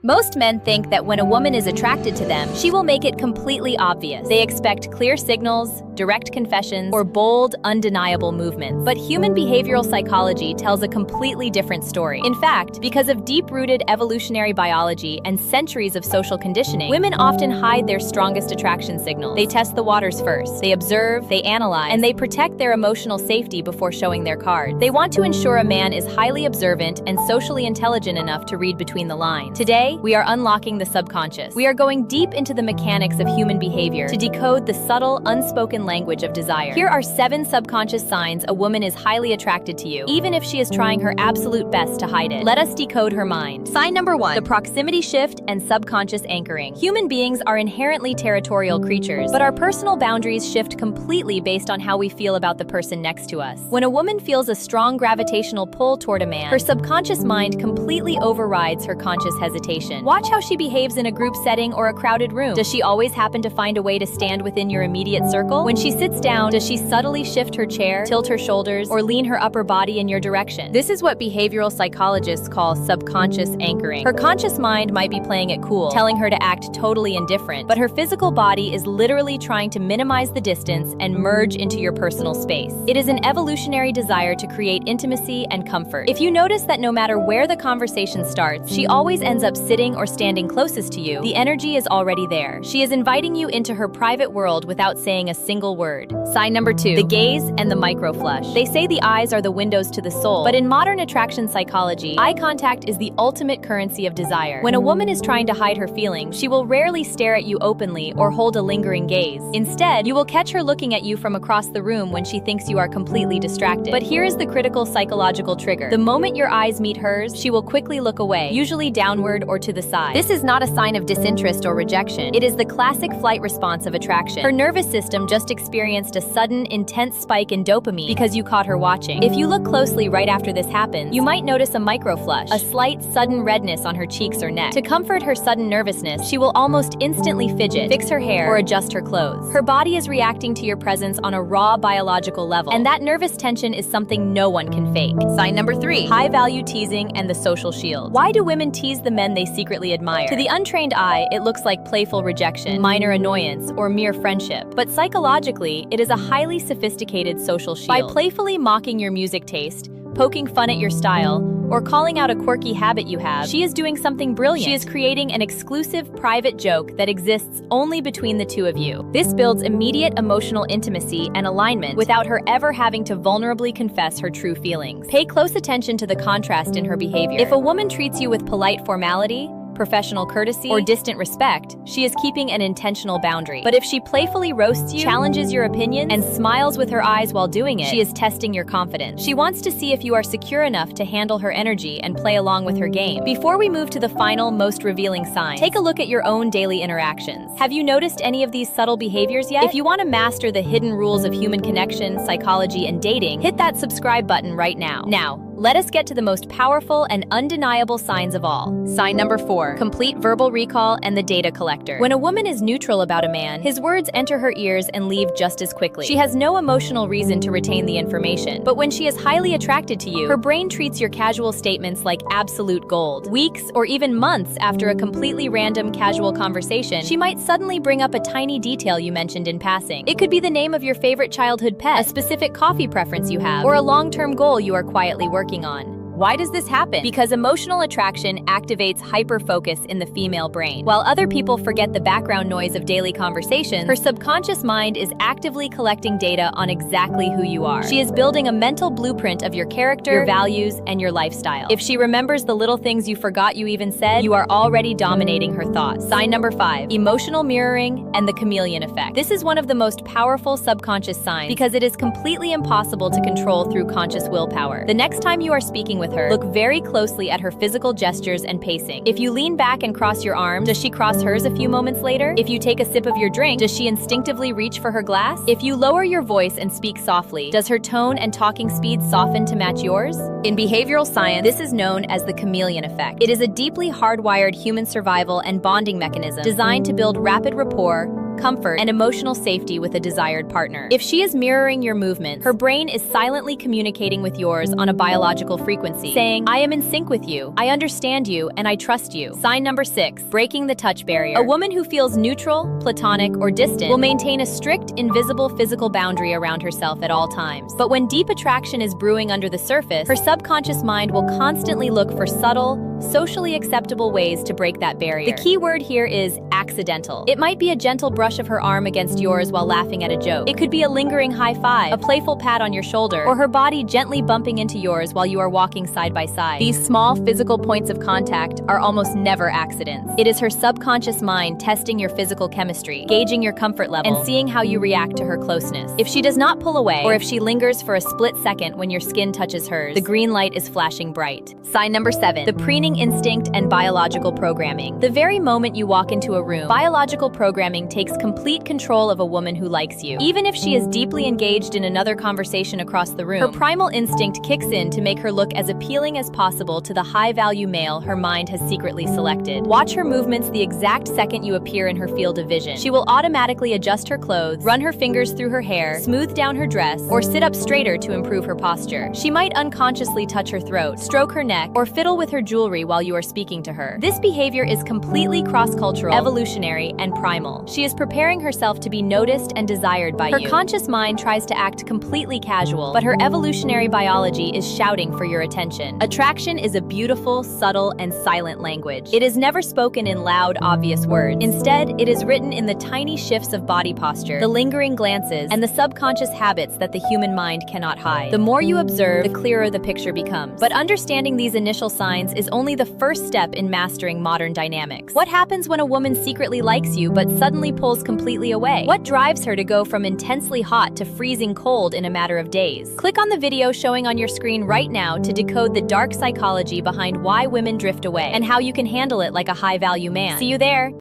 Most men think that when a woman is attracted to them, she will make it completely obvious. They expect clear signals, direct confessions, or bold, undeniable movements. But human behavioral psychology tells a completely different story. In fact, because of deep-rooted evolutionary biology and centuries of social conditioning, women often hide their strongest attraction signals. They test the waters first. They observe, they analyze, and they protect their emotional safety before showing their cards. They want to ensure a man is highly observant and socially intelligent enough to read between the lines. Today, we are unlocking the subconscious. We are going deep into the mechanics of human behavior to decode the subtle, unspoken language of desire. Here are 7 subconscious signs a woman is highly attracted to you, even if she is trying her absolute best to hide it. Let us decode her mind. Sign number 1, the proximity shift and subconscious anchoring. Human beings are inherently territorial creatures, but our personal boundaries shift completely based on how we feel about the person next to us. When a woman feels a strong gravitational pull toward a man, her subconscious mind completely overrides her conscious hesitation. Watch how she behaves in a group setting or a crowded room. Does she always happen to find a way to stand within your immediate circle? When she sits down, does she subtly shift her chair, tilt her shoulders, or lean her upper body in your direction? This is what behavioral psychologists call subconscious anchoring. Her conscious mind might be playing it cool, telling her to act totally indifferent, but her physical body is literally trying to minimize the distance and merge into your personal space. It is an evolutionary desire to create intimacy and comfort. If you notice that no matter where the conversation starts, she always ends up sitting or standing closest to you, the energy is already there. She is inviting you into her private world without saying a single word. Sign number 2, the gaze and the microflush. They say the eyes are the windows to the soul, but in modern attraction psychology, eye contact is the ultimate currency of desire. When a woman is trying to hide her feelings, she will rarely stare at you openly or hold a lingering gaze. Instead, you will catch her looking at you from across the room when she thinks you are completely distracted. But here is the critical psychological trigger. The moment your eyes meet hers, she will quickly look away, usually downward or to the side. This is not a sign of disinterest or rejection. It is the classic flight response of attraction. Her nervous system just experienced a sudden, intense spike in dopamine because you caught her watching. If you look closely right after this happens, you might notice a microflush, a slight, sudden redness on her cheeks or neck. To comfort her sudden nervousness, she will almost instantly fidget, fix her hair, or adjust her clothes. Her body is reacting to your presence on a raw biological level, and that nervous tension is something no one can fake. Sign number 3, high-value teasing and the social shield. Why do women tease the men they secretly admire? To the untrained eye, it looks like playful rejection, minor annoyance, or mere friendship. But psychologically, it is a highly sophisticated social shield. By playfully mocking your music taste, poking fun at your style, or calling out a quirky habit you have, she is doing something brilliant. She is creating an exclusive, private joke that exists only between the two of you. This builds immediate emotional intimacy and alignment without her ever having to vulnerably confess her true feelings. Pay close attention to the contrast in her behavior. If a woman treats you with polite formality, professional courtesy, or distant respect, she is keeping an intentional boundary. But if she playfully roasts you, challenges your opinions, and smiles with her eyes while doing it, she is testing your confidence. She wants to see if you are secure enough to handle her energy and play along with her game. Before we move to the final, most revealing sign, take a look at your own daily interactions. Have you noticed any of these subtle behaviors yet? If you want to master the hidden rules of human connection, psychology, and dating, hit that subscribe button right now. Now, let us get to the most powerful and undeniable signs of all. Sign number 4, complete verbal recall and the data collector. When a woman is neutral about a man, his words enter her ears and leave just as quickly. She has no emotional reason to retain the information. But when she is highly attracted to you, her brain treats your casual statements like absolute gold. Weeks or even months after a completely random casual conversation, she might suddenly bring up a tiny detail you mentioned in passing. It could be the name of your favorite childhood pet, a specific coffee preference you have, or a long-term goal you are quietly working on. Why does this happen? Because emotional attraction activates hyper-focus in the female brain. While other people forget the background noise of daily conversations, her subconscious mind is actively collecting data on exactly who you are. She is building a mental blueprint of your character, your values, and your lifestyle. If she remembers the little things you forgot you even said, you are already dominating her thoughts. Sign number 5, emotional mirroring and the chameleon effect. This is one of the most powerful subconscious signs because it is completely impossible to control through conscious willpower. The next time you are speaking with her, look very closely at her physical gestures and pacing. If you lean back and cross your arms, does she cross hers a few moments later? If you take a sip of your drink, does she instinctively reach for her glass? If you lower your voice and speak softly, does her tone and talking speed soften to match yours? In behavioral science, this is known as the chameleon effect. It is a deeply hardwired human survival and bonding mechanism designed to build rapid rapport, comfort, and emotional safety with a desired partner. If she is mirroring your movements, her brain is silently communicating with yours on a biological frequency, saying, I am in sync with you, I understand you, and I trust you. Sign number 6, breaking the touch barrier. A woman who feels neutral, platonic, or distant will maintain a strict, invisible physical boundary around herself at all times. But when deep attraction is brewing under the surface, her subconscious mind will constantly look for subtle, socially acceptable ways to break that barrier. The key word here is accidental. It might be a gentle brush of her arm against yours while laughing at a joke. It could be a lingering high five, a playful pat on your shoulder, or her body gently bumping into yours while you are walking side by side. These small physical points of contact are almost never accidents. It is her subconscious mind testing your physical chemistry, gauging your comfort level, and seeing how you react to her closeness. If she does not pull away, or if she lingers for a split second when your skin touches hers, the green light is flashing bright. Sign number 7, the preening instinct and biological programming. The very moment you walk into a room, biological programming takes complete control of a woman who likes you. Even if she is deeply engaged in another conversation across the room, her primal instinct kicks in to make her look as appealing as possible to the high-value male her mind has secretly selected. Watch her movements the exact second you appear in her field of vision. She will automatically adjust her clothes, run her fingers through her hair, smooth down her dress, or sit up straighter to improve her posture. She might unconsciously touch her throat, stroke her neck, or fiddle with her jewelry while you are speaking to her. This behavior is completely cross-cultural, evolutionary, and primal. She is preparing herself to be noticed and desired by you. Her conscious mind tries to act completely casual, but her evolutionary biology is shouting for your attention. Attraction is a beautiful, subtle, and silent language. It is never spoken in loud, obvious words. Instead, it is written in the tiny shifts of body posture, the lingering glances, and the subconscious habits that the human mind cannot hide. The more you observe, the clearer the picture becomes. But understanding these initial signs is only the first step in mastering modern dynamics. What happens when a woman secretly likes you but suddenly pulls completely away? What drives her to go from intensely hot to freezing cold in a matter of days? Click on the video showing on your screen right now to decode the dark psychology behind why women drift away and how you can handle it like a high-value man. See you there!